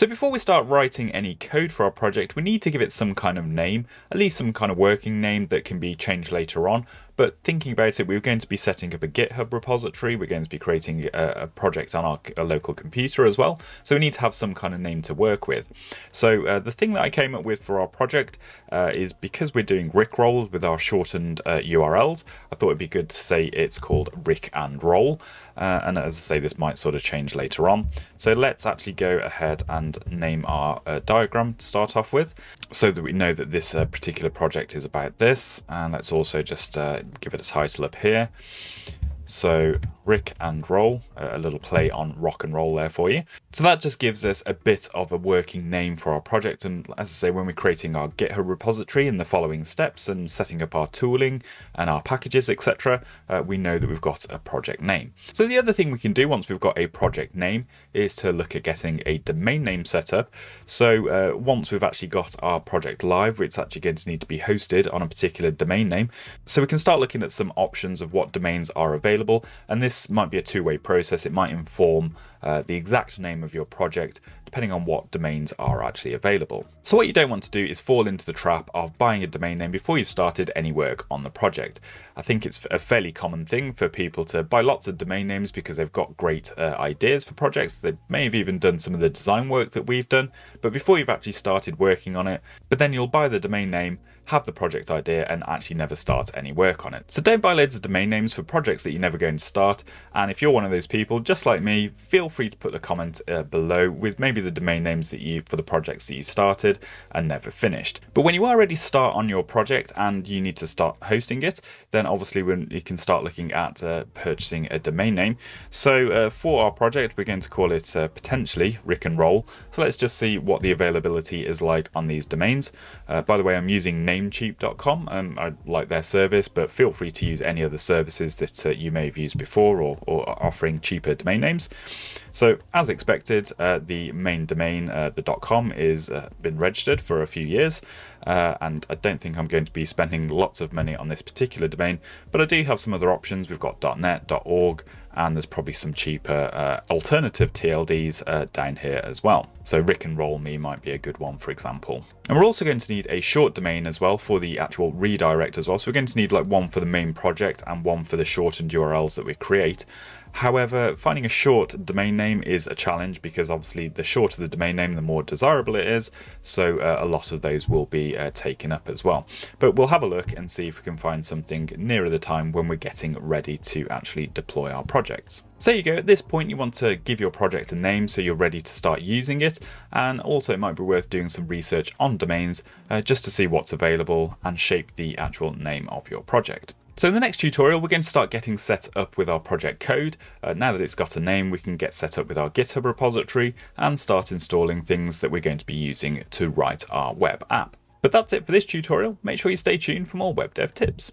So before we start writing any code for our project, we need to give it some kind of name, at least some kind of working name that can be changed later on. But thinking about it, we're going to be setting up a GitHub repository. We're going to be creating a project on our local computer as well. So we need to have some kind of name to work with. So the thing that I came up with for our project is, because we're doing Rickroll with our shortened URLs, I thought it'd be good to say it's called Rick and Roll. And as I say, this might sort of change later on. So let's actually go ahead and name our diagram to start off with, so that we know that this particular project is about this. And let's also just give it a title up here. So Rick and Roll, a little play on rock and roll there for you. So that just gives us a bit of a working name for our project. And as I say, when we're creating our GitHub repository in the following steps and setting up our tooling and our packages, etc., we know that we've got a project name. So the other thing we can do once we've got a project name is to look at getting a domain name set up. So once we've actually got our project live, it's actually going to need to be hosted on a particular domain name. So we can start looking at some options of what domains are available. And this might be a two-way process. It might inform the exact name of your project depending on what domains are actually available. So what you don't want to do is fall into the trap of buying a domain name before you've started any work on the project. I think it's a fairly common thing for people to buy lots of domain names because they've got great ideas for projects. They may have even done some of the design work that we've done, but before you've actually started working on it, but then you'll buy the domain name, have the project idea, and actually never start any work on it. So don't buy loads of domain names for projects that you're never going to start. And if you're one of those people, just like me, feel free to put the comment below with maybe the domain names that for the projects that you started and never finished. But when you are ready to start on your project and you need to start hosting it, then obviously when you can start looking at purchasing a domain name. So for our project, we're going to call it potentially Rick and Roll. So let's just see what the availability is like on these domains. By the way, I'm using Namecheap.com. I like their service, but feel free to use any other services that you may have used before or are offering cheaper domain names. So as expected, the main domain, the .com, is been registered for a few years, and I don't think I'm going to be spending lots of money on this particular domain, but I do have some other options. We've got .net, .org, and there's probably some cheaper alternative TLDs down here as well. So Rick and Roll Me might be a good one, for example. And we're also going to need a short domain as well for the actual redirect as well. So we're going to need like one for the main project and one for the shortened URLs that we create. However, finding a short domain name is a challenge because obviously the shorter the domain name, the more desirable it is. So a lot of those will be taken up as well. But we'll have a look and see if we can find something nearer the time when we're getting ready to actually deploy our projects. So there you go. At this point, you want to give your project a name so you're ready to start using it. And also it might be worth doing some research on domains just to see what's available and shape the actual name of your project. So in the next tutorial, we're going to start getting set up with our project code. Now that it's got a name, we can get set up with our GitHub repository and start installing things that we're going to be using to write our web app. But that's it for this tutorial. Make sure you stay tuned for more web dev tips.